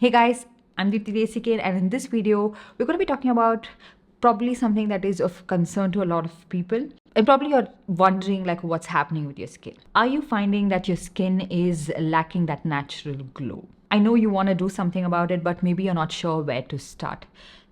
Hey guys, I'm Deepthi Desikan, and in this video, we're going to be talking about probably something that is of concern to a lot of people. And probably you're wondering like what's happening with your skin. Are you finding that your skin is lacking that natural glow? I know you want to do something about it, but maybe you're not sure where to start.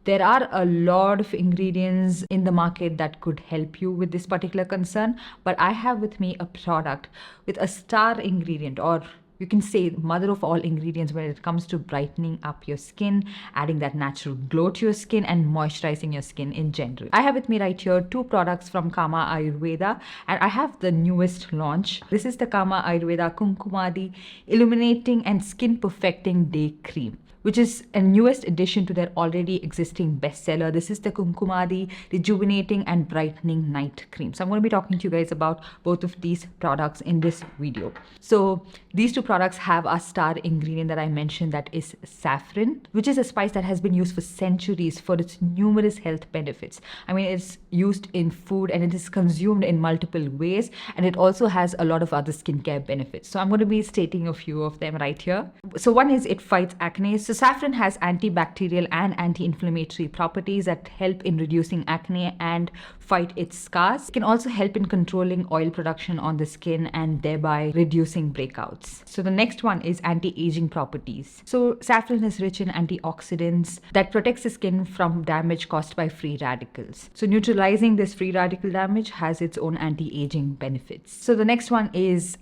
There are a lot of ingredients in the market that could help you with this particular concern, but I have with me a product with a star ingredient, or you can say mother of all ingredients when it comes to brightening up your skin, adding that natural glow to your skin, and moisturizing your skin in general. I have with me right here two products from Kama Ayurveda, and I have the newest launch. This is the Kama Ayurveda Kumkumadi Illuminating and Skin Perfecting Day Cream, which is a newest addition to their already existing bestseller. This is the Kumkumadi Rejuvenating and Brightening Night Cream. So I'm going to be talking to you guys about both of these products in this video. So these two products have a star ingredient that I mentioned, that is saffron, which is a spice that has been used for centuries for its numerous health benefits. I mean, it's used in food and it is consumed in multiple ways, and it also has a lot of other skincare benefits. So I'm going to be stating a few of them right here. So one is it fights acne. So saffron has antibacterial and anti-inflammatory properties that help in reducing acne and fight its scars. It can also help in controlling oil production on the skin and thereby reducing breakouts. So the next one is anti-aging properties. So saffron is rich in antioxidants that protects the skin from damage caused by free radicals. So neutralizing this free radical damage has its own anti-aging benefits. So the next one is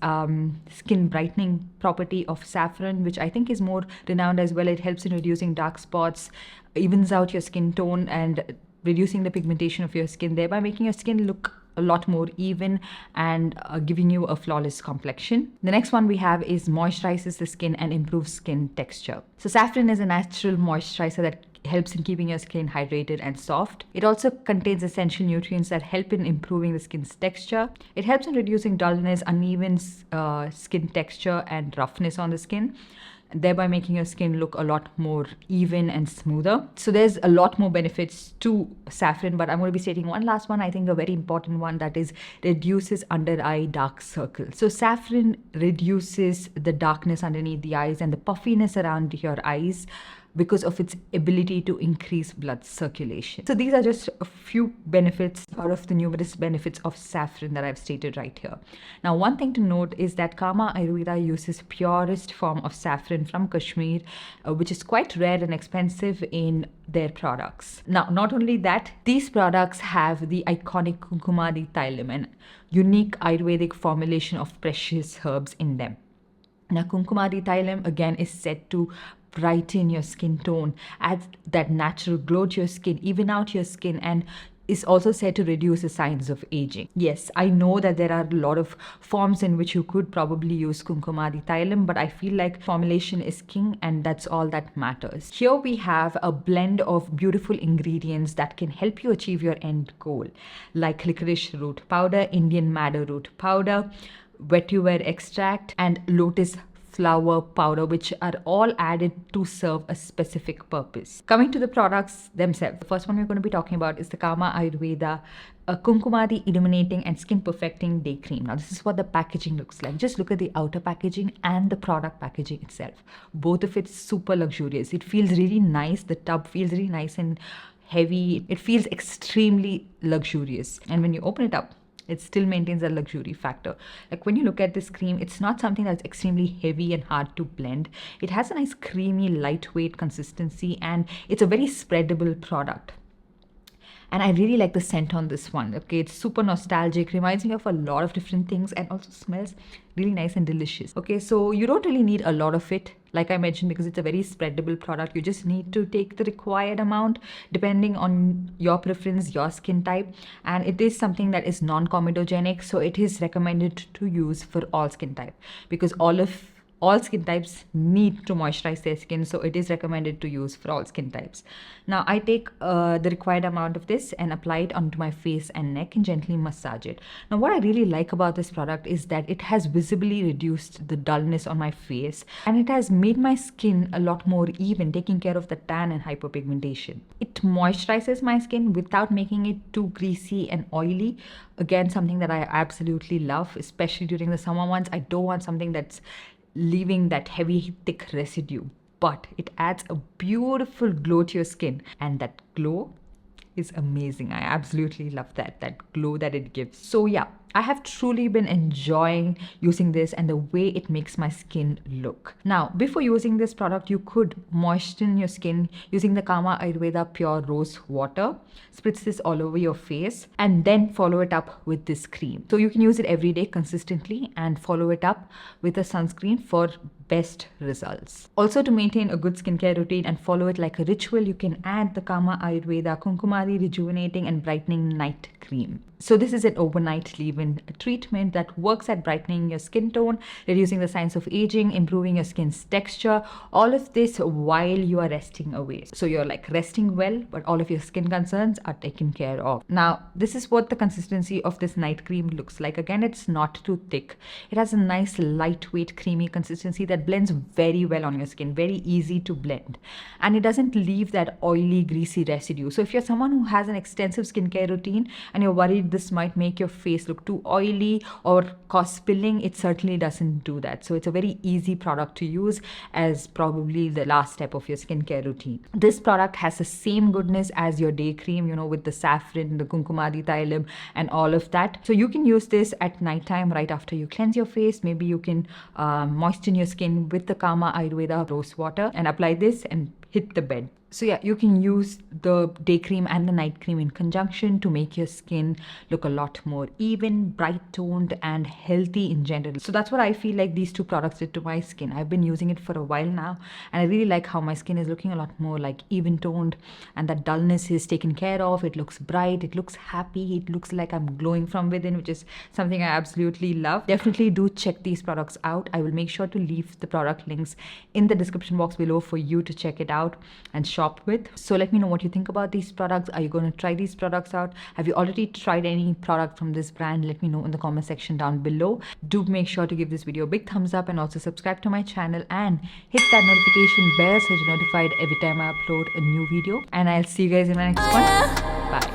skin brightening property of saffron, which I think is more renowned as well. It helps in reducing dark spots, evens out your skin tone, and reducing the pigmentation of your skin, thereby making your skin look a lot more even and giving you a flawless complexion. The next one we have is moisturizes the skin and improves skin texture. So saffron is a natural moisturizer that helps in keeping your skin hydrated and soft. It also contains essential nutrients that help in improving the skin's texture. It helps in reducing dullness, uneven skin texture, and roughness on the skin, thereby making your skin look a lot more even and smoother. So there's a lot more benefits to saffron, but I'm going to be stating one last one, I think a very important one, that is reduces under eye dark circles. So saffron reduces the darkness underneath the eyes and the puffiness around your eyes because of its ability to increase blood circulation. So these are just a few benefits out of the numerous benefits of saffron that I've stated right here. Now, one thing to note is that Kama Ayurveda uses purest form of saffron from Kashmir, which is quite rare and expensive in their products. Now, not only that, these products have the iconic kumkumadi thailam, an unique Ayurvedic formulation of precious herbs in them. Now, kumkumadi thailam again is said to brighten your skin tone, add that natural glow to your skin, even out your skin, and is also said to reduce the signs of aging. Yes, I know that there are a lot of forms in which you could probably use kumkumadi thailam, but I feel like formulation is king and that's all that matters. Here we have a blend of beautiful ingredients that can help you achieve your end goal, like licorice root powder, Indian madder root powder, vetiver extract, and lotus flower powder, which are all added to serve a specific purpose. Coming to the products themselves, the first one we're going to be talking about is the Kama Ayurveda Kumkumadi Illuminating and Skin Perfecting Day Cream. Now, this is what the packaging looks like. Just look at the outer packaging and the product packaging itself. Both of it super luxurious. It feels really nice. The tub feels really nice and heavy. It feels extremely luxurious. And when you open it up, it still maintains a luxury factor. Like when you look at this cream, it's not something that's extremely heavy and hard to blend. It has a nice creamy, lightweight consistency, and it's a very spreadable product. And I really like the scent on this one. Okay, it's super nostalgic, reminds me of a lot of different things, and also smells really nice and delicious. Okay, so you don't really need a lot of it, like I mentioned, because it's a very spreadable product. You just need to take the required amount depending on your preference, your skin type, and it is something that is non-comedogenic, so it is recommended to use for all skin type, because all skin types need to moisturize their skin, so it is recommended to use for all skin types. Now, I take the required amount of this and apply it onto my face and neck and gently massage it. Now, what I really like about this product is that it has visibly reduced the dullness on my face, and it has made my skin a lot more even, taking care of the tan and hyperpigmentation. It moisturizes my skin without making it too greasy and oily. Again, something that I absolutely love, especially during the summer months. I don't want something that's leaving that heavy, thick residue. but it adds a beautiful glow to your skin, and that glow is amazing. I absolutely love that glow that it gives. So yeah, I have truly been enjoying using this and the way it makes my skin look. Now, before using this product, you could moisten your skin using the Kama Ayurveda Pure Rose Water. Spritz this all over your face and then follow it up with this cream. So you can use it every day consistently and follow it up with a sunscreen for best results. Also, to maintain a good skincare routine and follow it like a ritual, you can add the Kama Ayurveda Kumkumadi Rejuvenating and Brightening Night Cream. So this is an overnight leave-in treatment that works at brightening your skin tone, reducing the signs of aging, improving your skin's texture, all of this while you are resting away. So you're like resting well, but all of your skin concerns are taken care of. Now, this is what the consistency of this night cream looks like. Again, it's not too thick. It has a nice lightweight creamy consistency that blends very well on your skin, very easy to blend. And it doesn't leave that oily, greasy residue. So if you're someone who has an extensive skincare routine and you're worried this might make your face look too oily or cause spilling, it certainly doesn't do that. So it's a very easy product to use as probably the last step of your skincare routine. This product has the same goodness as your day cream, you know, with the saffron, the kumkumadi, thailam, and all of that. So you can use this at nighttime right after you cleanse your face. Maybe you can moisten your skin with the Kama Ayurveda rose water and apply this and hit the bed. So yeah, you can use the day cream and the night cream in conjunction to make your skin look a lot more even, bright toned, and healthy in general. So that's what I feel like these two products did to my skin. I've been using it for a while now, and I really like how my skin is looking a lot more like even toned, and that dullness is taken care of. It looks bright, it looks happy, it looks like I'm glowing from within, which is something I absolutely love. Definitely do check these products out. I will make sure to leave the product links in the description box below for you to check it out and shop with. So let me know what you think about these products. Are you going to try these products out? Have you already tried any product from this brand? Let me know in the comment section down below. Do make sure to give this video a big thumbs up and also subscribe to my channel and hit that notification bell so you're notified every time I upload a new video. And I'll see you guys in my next one. Bye.